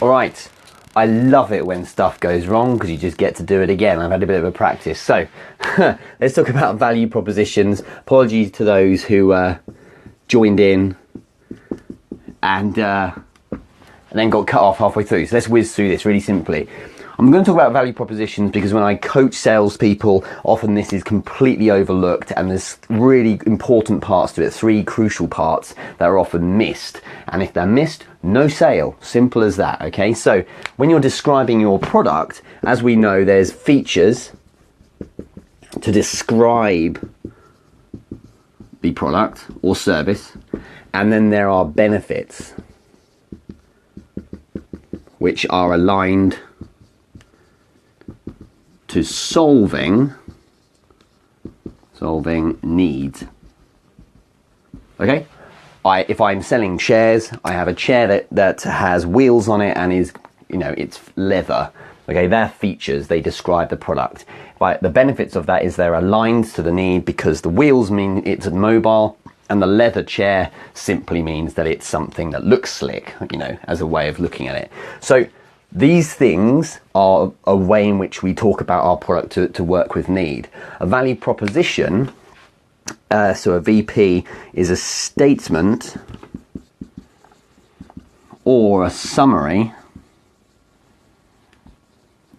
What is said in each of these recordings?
All right, I love it when stuff goes wrong because you just get to do it again. I've had a bit of a practice. So let's talk about value propositions. Apologies to those who joined in and then got cut off halfway through. So let's whiz through this really simply. I'm going to talk about value propositions because when I coach salespeople, often this is completely overlooked and there's really important parts to it, 3 crucial parts that are often missed. And if they're missed, no sale. Simple as that, okay? So when you're describing your product, as we know, there's features to describe the product or service, and then there are benefits which are aligned to solving needs. Okay, if I'm selling chairs, I have a chair that has wheels on it and is, it's leather. Okay, they're features, they describe the product. But the benefits of that is they're aligned to the need because the wheels mean it's mobile and the leather chair simply means that it's something that looks slick, as a way of looking at it. So these things are a way in which we talk about our product to work with need. A value proposition, so a VP, is a statement or a summary,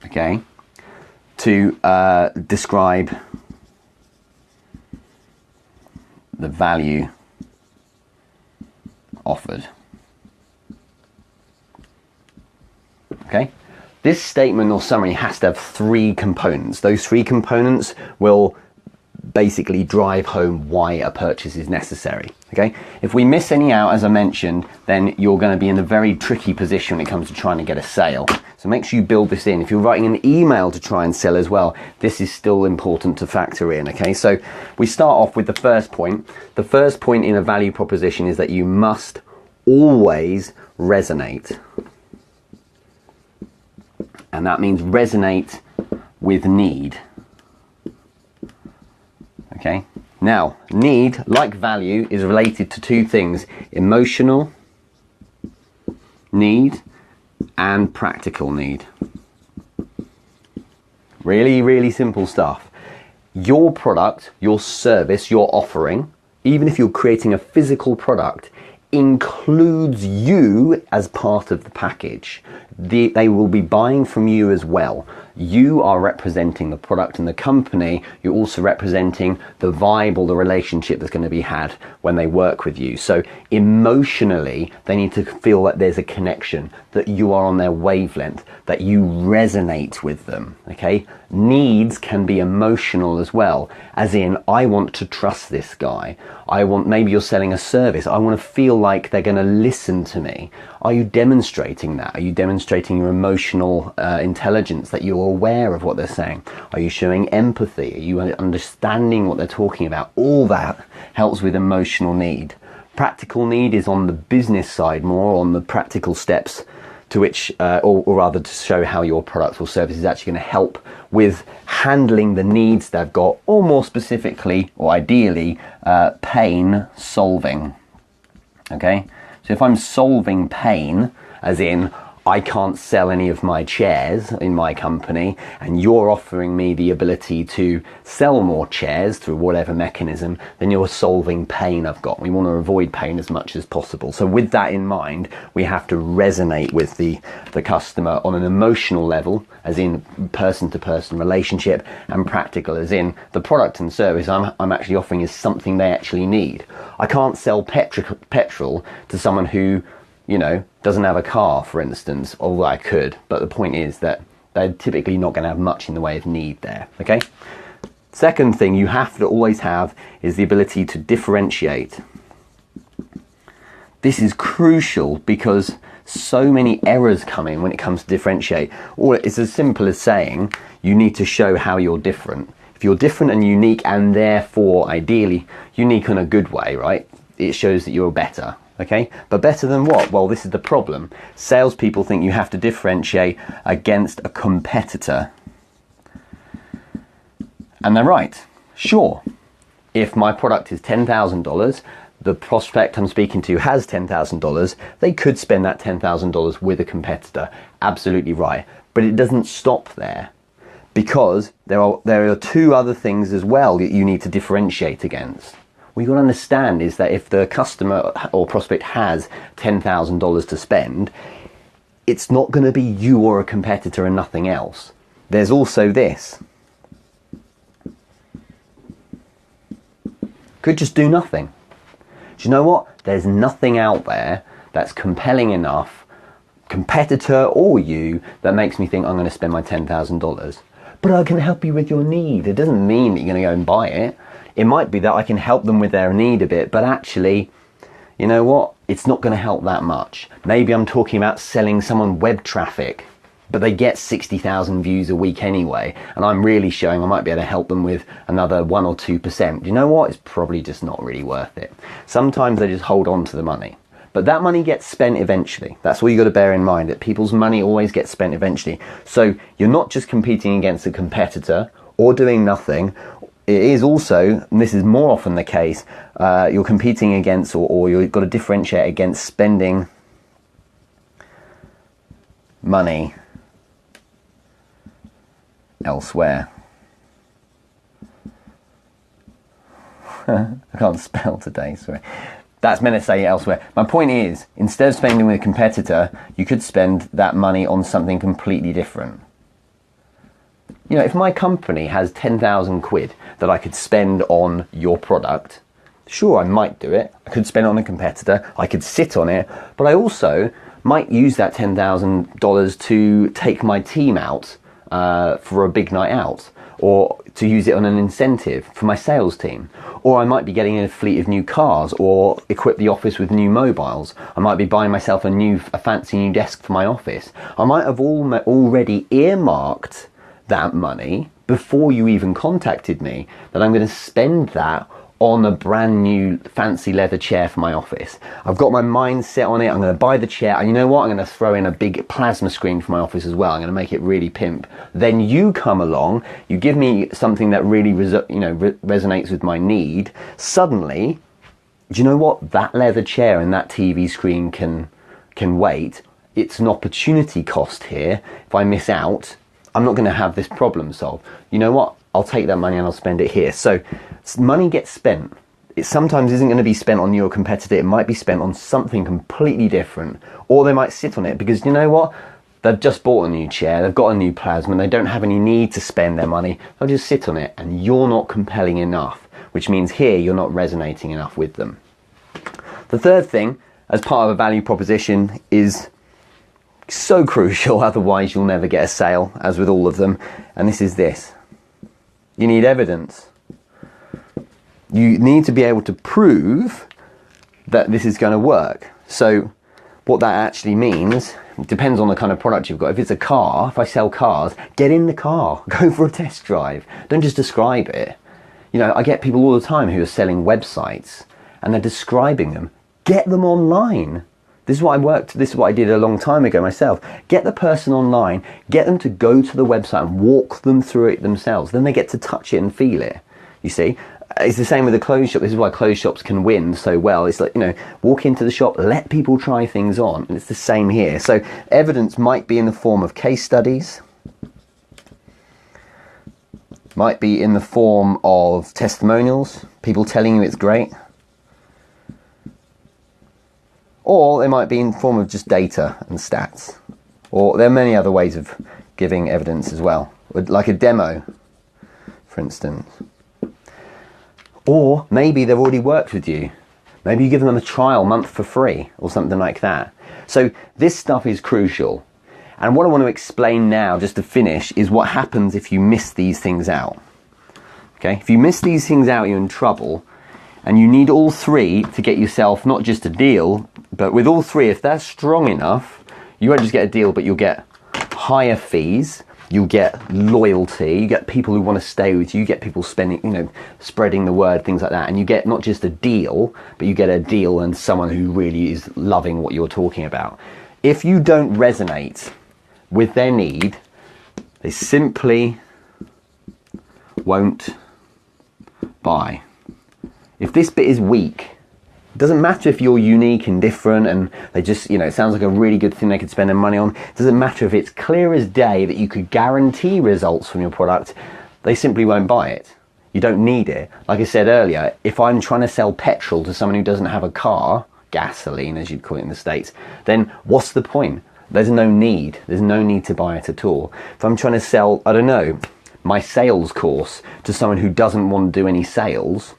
okay, to describe the value offered. Okay, this statement or summary has to have 3 components. Those 3 components will basically drive home why a purchase is necessary. Okay, if we miss any out, as I mentioned, then you're going to be in a very tricky position when it comes to trying to get a sale. So make sure you build this in. If you're writing an email to try and sell as well, this is still important to factor in. Okay, so we start off with the first point. The first point in a value proposition is that you must always resonate. And that means resonate with need. Okay. Now, need, like value, is related to 2 things: emotional need and practical need. Really, really simple stuff. Your product, your service, your offering, even if you're creating a physical product, includes you as part of the package. They will be buying from you as well. You are representing the product and the company. You're also representing the vibe or the relationship that's going to be had when they work with you. So emotionally, they need to feel that there's a connection, that you are on their wavelength, that you resonate with them. Okay, needs can be emotional as well, as in, I want to trust this guy. Maybe you're selling a service. I want to feel like they're going to listen to me. Are you demonstrating that? Are you demonstrating your emotional intelligence, that you're aware of what they're saying? Are you showing empathy? Are you understanding what they're talking about? All that helps with emotional need. Practical need is on the business side, more on the practical steps to which, or rather to show how your product or service is actually going to help with handling the needs they've got, or more specifically, or ideally, pain solving. Okay, so if I'm solving pain, as in, I can't sell any of my chairs in my company, and you're offering me the ability to sell more chairs through whatever mechanism, then you're solving pain I've got. We want to avoid pain as much as possible. So with that in mind, we have to resonate with the customer on an emotional level, as in person-to-person relationship, and practical, as in the product and service I'm actually offering is something they actually need. I can't sell petrol to someone who, doesn't have a car, for instance, although I could, but the point is that they're typically not going to have much in the way of need there, okay? Second thing you have to always have is the ability to differentiate. This is crucial because so many errors come in when it comes to differentiate. Or it's as simple as saying you need to show how you're different. If you're different and unique, and therefore ideally unique in a good way, right? It shows that you're better. Okay, but better than what? Well, this is the problem. Salespeople think you have to differentiate against a competitor. And they're right. Sure, if my product is $10,000, the prospect I'm speaking to has $10,000, they could spend that $10,000 with a competitor. Absolutely right. But it doesn't stop there, because there are two other things as well that you need to differentiate against. What you've got to understand is that if the customer or prospect has $10,000 to spend, it's not going to be you or a competitor and nothing else. There's also this. Could just do nothing. Do you know what? There's nothing out there that's compelling enough, competitor or you, that makes me think I'm going to spend my $10,000. But I can help you with your need. It doesn't mean that you're going to go and buy it. It might be that I can help them with their need a bit, but actually, you know what? It's not going to help that much. Maybe I'm talking about selling someone web traffic, but they get 60,000 views a week anyway, and I'm really showing I might be able to help them with another 1 or 2%. You know what? It's probably just not really worth it. Sometimes they just hold on to the money. But that money gets spent eventually. That's what you got to bear in mind, that people's money always gets spent eventually. So you're not just competing against a competitor or doing nothing. It is also, and this is more often the case, you're competing against or you've got to differentiate against spending money elsewhere. I can't spell today, sorry. That's meant to say elsewhere. My point is, instead of spending with a competitor, you could spend that money on something completely different. You know, if my company has 10,000 quid that I could spend on your product, sure, I might do it. I could spend it on a competitor. I could sit on it. But I also might use that $10,000 to take my team out for a big night out, or to use it on an incentive for my sales team. Or I might be getting a fleet of new cars, or equip the office with new mobiles. I might be buying myself a fancy new desk for my office. I might have already earmarked that money before you even contacted me, that I'm going to spend that on a brand new fancy leather chair for my office. I've got my mind set on it. I'm going to buy the chair, and you know what? I'm going to throw in a big plasma screen for my office as well. I'm going to make it really pimp. Then you come along, you give me something that really resonates with my need. Suddenly, do you know what? That leather chair and that TV screen can wait. It's an opportunity cost here. If I miss out, I'm not going to have this problem solved. You know what? I'll take that money and I'll spend it here. So money gets spent. It sometimes isn't going to be spent on your competitor. It might be spent on something completely different. Or they might sit on it because, you know what? They've just bought a new chair. They've got a new plasma. And they don't have any need to spend their money. They'll just sit on it, and you're not compelling enough, which means here you're not resonating enough with them. The third thing, as part of a value proposition, is so crucial, otherwise you'll never get a sale, as with all of them, and this is this. You need evidence. You need to be able to prove that this is going to work. So what that actually means depends on the kind of product you've got. If it's a car, if I sell cars, get in the car, go for a test drive. Don't just describe it. You know, I get people all the time who are selling websites and they're describing them. Get them online. This is what I did a long time ago myself. Get the person online, get them to go to the website and walk them through it themselves. Then they get to touch it and feel it, you see. It's the same with a clothes shop. This is why clothes shops can win so well. It's like, you know, walk into the shop, let people try things on. And it's the same here. So evidence might be in the form of case studies, might be in the form of testimonials, people telling you it's great. Or they might be in the form of just data and stats. Or there are many other ways of giving evidence as well, like a demo, for instance. Or maybe they've already worked with you. Maybe you give them a trial month for free or something like that. So this stuff is crucial. And what I want to explain now, just to finish, is what happens if you miss these things out. Okay, if you miss these things out, you're in trouble. And you need all three to get yourself not just a deal, but with all three, if they're strong enough, you won't just get a deal, but you'll get higher fees, you'll get loyalty, you get people who want to stay with you, you get people spending, you know, spreading the word, things like that. And you get not just a deal, but you get a deal and someone who really is loving what you're talking about. If you don't resonate with their need, they simply won't buy. If this bit is weak, it doesn't matter if you're unique and different and they just, it sounds like a really good thing they could spend their money on. It doesn't matter if it's clear as day that you could guarantee results from your product, they simply won't buy it. You don't need it. Like I said earlier, if I'm trying to sell petrol to someone who doesn't have a car, gasoline as you'd call it in the States, then what's the point? There's no need. There's no need to buy it at all. If I'm trying to sell, I don't know, my sales course to someone who doesn't want to do any sales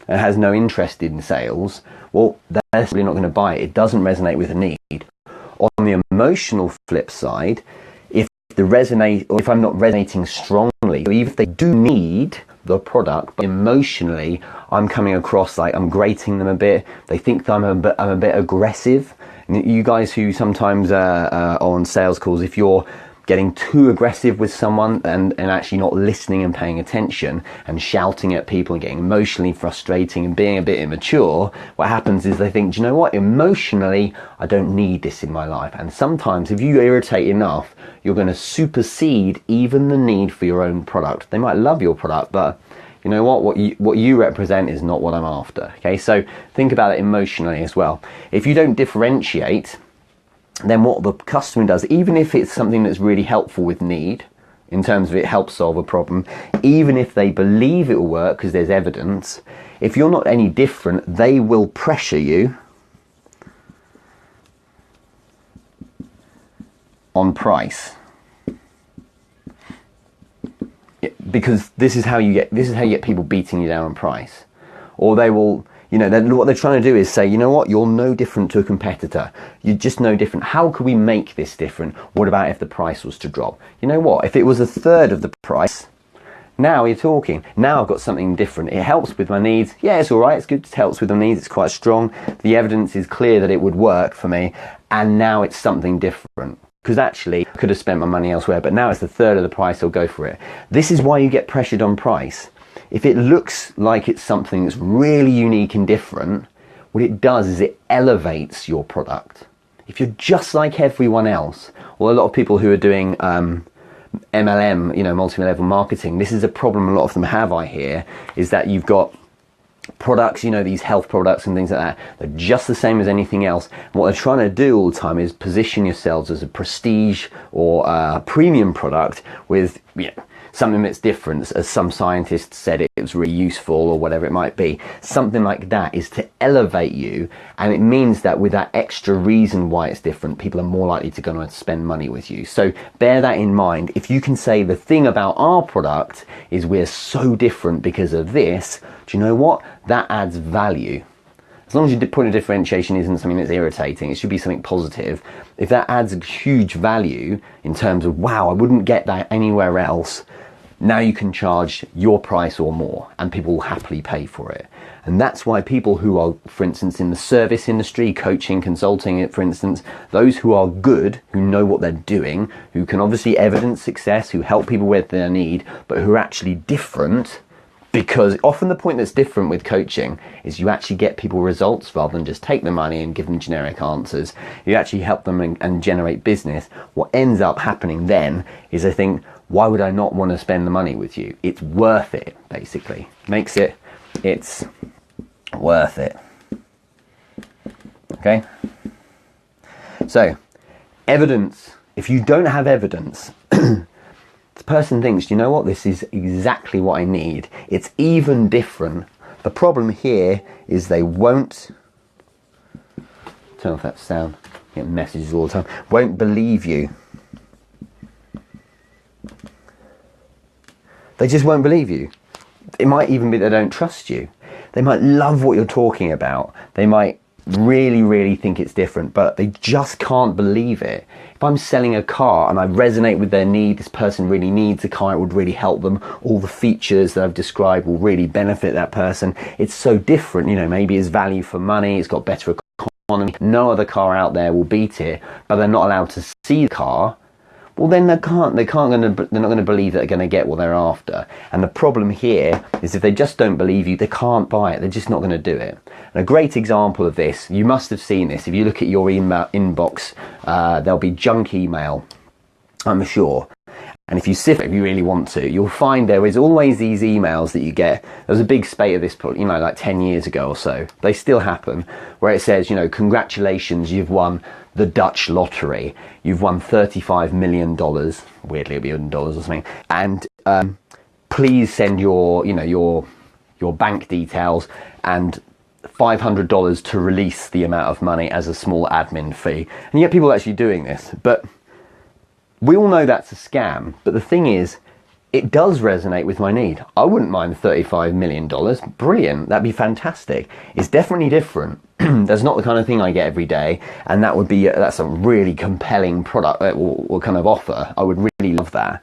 and has no interest in sales, well, they're probably not going to buy it. It doesn't resonate with a need. On the emotional flip side, if I'm not resonating strongly, or even if they do need the product, but emotionally I'm coming across like I'm grating them a bit, they think that I'm a bit aggressive. And you guys who sometimes are on sales calls, if you're getting too aggressive with someone and actually not listening and paying attention and shouting at people and getting emotionally frustrating and being a bit immature, what happens is they think, do you know what, emotionally I don't need this in my life. And sometimes if you irritate enough, you're going to supersede even the need for your own product. They might love your product, but you know what you represent is not what I'm after. Okay, so think about it emotionally as well. If you don't differentiate, then what the customer does, even if it's something that's really helpful with need, in terms of it helps solve a problem, even if they believe it will work because there's evidence, if you're not any different, they will pressure you on price. Because this is how you get people beating you down on price. Or they will, what they're trying to do is say, you know what, you're no different to a competitor. You're just no different. How could we make this different? What about if the price was to drop? You know what, if it was a third of the price, now you're talking. Now I've got something different. It helps with my needs. Yeah, it's all right. It's good. It helps with my needs. It's quite strong. The evidence is clear that it would work for me. And now it's something different. Because actually, I could have spent my money elsewhere, but now it's the third of the price, I'll go for it. This is why you get pressured on price. If it looks like it's something that's really unique and different, what it does is it elevates your product. If you're just like everyone else, or a lot of people who are doing MLM, multi-level marketing, this is a problem a lot of them have, I hear, is that you've got products, these health products and things like that, they're just the same as anything else. And what they're trying to do all the time is position yourselves as a prestige or a premium product with something that's different. As some scientists said, it was really useful or whatever it might be. Something like that is to elevate you, and it means that with that extra reason why it's different, people are more likely to go and spend money with you. So bear that in mind. If you can say the thing about our product is we're so different because of this, do you know what? That adds value. As long as your point of differentiation isn't something that's irritating, it should be something positive. If that adds a huge value in terms of, wow, I wouldn't get that anywhere else, now you can charge your price or more, and people will happily pay for it. And that's why people who are, for instance, in the service industry, coaching, consulting, for instance, those who are good, who know what they're doing, who can obviously evidence success, who help people with their need, but who are actually different, because often the point that's different with coaching is you actually get people results rather than just take the money and give them generic answers. You actually help them and generate business. What ends up happening then is they think, why would I not want to spend the money with you? It's worth it, basically. It's worth it. Okay? So, evidence. If you don't have evidence, the person thinks, you know what, this is exactly what I need. It's even different. The problem here is they won't, turn off that sound, get messages all the time, won't believe you. They just won't believe you. It might even be they don't trust you. They might love what you're talking about. They might really, really think it's different, but they just can't believe it. If I'm selling a car and I resonate with their need, this person really needs a car, it would really help them, all the features that I've described will really benefit that person. It's so different, maybe it's value for money, it's got better economy, no other car out there will beat it, but they're not allowed to see the car. Well, then they're not going to believe that they're going to get what they're after. And the problem here is if they just don't believe you, they can't buy it. They're just not going to do it. And a great example of this, you must have seen this. If you look at your email inbox, there'll be junk email, I'm sure. And if you really want to, you'll find there is always these emails that you get. There was a big spate of this, like 10 years ago or so. They still happen, where it says, congratulations, you've won the Dutch lottery. You've won $35 million. Weirdly, it'll be in dollars or something. And please send your bank details and $500 to release the amount of money as a small admin fee. And you get people actually doing this, but we all know that's a scam. But the thing is, it does resonate with my need. I wouldn't mind $35 million. Brilliant. That'd be fantastic. It's definitely different. That's not the kind of thing I get every day. And that's a really compelling product or kind of offer. I would really love that.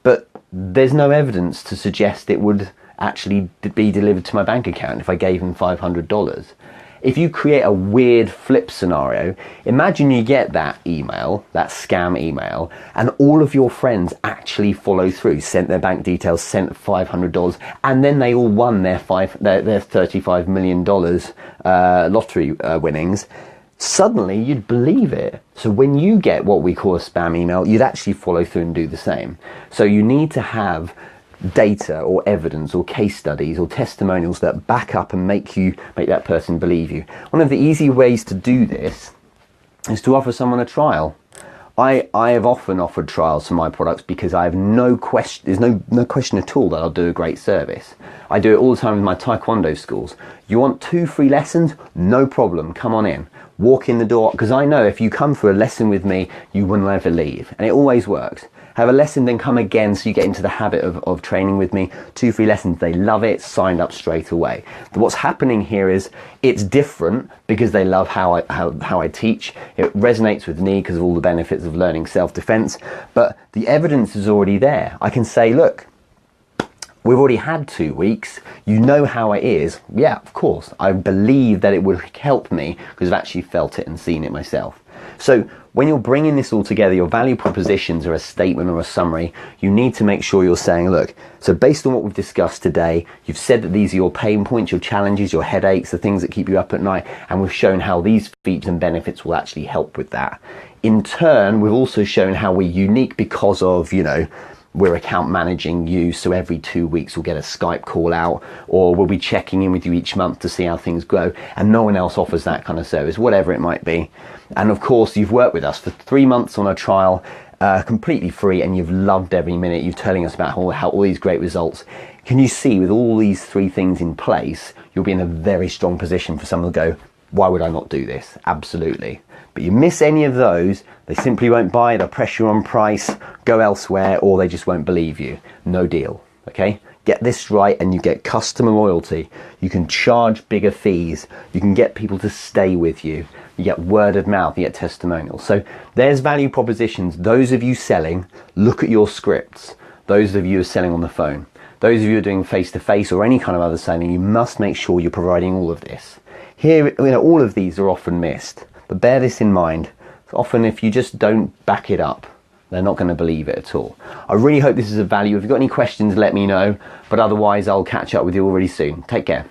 But there's no evidence to suggest it would actually be delivered to my bank account if I gave them $500. If you create a weird flip scenario, imagine you get that email, that scam email, and all of your friends actually follow through, sent their bank details, sent $500, and then they all won their $35 million lottery winnings. Suddenly you'd believe it. So when you get what we call a spam email, you'd actually follow through and do the same. So you need to have data or evidence or case studies or testimonials that back up and make that person believe you. One of the easy ways to do this is to offer someone a trial. I have often offered trials for my products because I have no question, there's no question at all that I'll do a great service. I do it all the time with my Taekwondo schools. You want 2 free lessons? No problem, come on in. Walk in the door, because I know if you come for a lesson with me, you will never leave, and it always works. Have a lesson, then come again, so you get into the habit of training with me. 2 free lessons, they love it, signed up straight away. But what's happening here is it's different because they love how I teach. It resonates with me because of all the benefits of learning self-defense, but the evidence is already there. I can say, look, we've already had 2 weeks. You know how it is. Yeah, of course. I believe that it would help me because I've actually felt it and seen it myself. So when you're bringing this all together, your value propositions are a statement or a summary. You need to make sure you're saying, look, so based on what we've discussed today, you've said that these are your pain points, your challenges, your headaches, the things that keep you up at night, and we've shown how these features and benefits will actually help with that. In turn, we've also shown how we're unique because of, we're account managing you, so every 2 weeks we'll get a Skype call out, or we'll be checking in with you each month to see how things go, and no one else offers that kind of service, whatever it might be. And of course, you've worked with us for 3 months on a trial, completely free, and you've loved every minute. You're telling us about how all these great results. Can you see, with all these 3 things in place, you'll be in a very strong position for someone to go, why would I not do this? Absolutely. But you miss any of those, they simply won't buy, they'll pressure on price, go elsewhere, or they just won't believe you. No deal, okay? Get this right and you get customer loyalty. You can charge bigger fees. You can get people to stay with you. You get word of mouth, you get testimonials. So there's value propositions. Those of you selling, look at your scripts. Those of you who are selling on the phone. Those of you who are doing face-to-face or any kind of other selling, you must make sure you're providing all of this. Here, all of these are often missed. But bear this in mind, often if you just don't back it up, they're not going to believe it at all. I really hope this is of value. If you've got any questions, let me know. But otherwise, I'll catch up with you all really soon. Take care.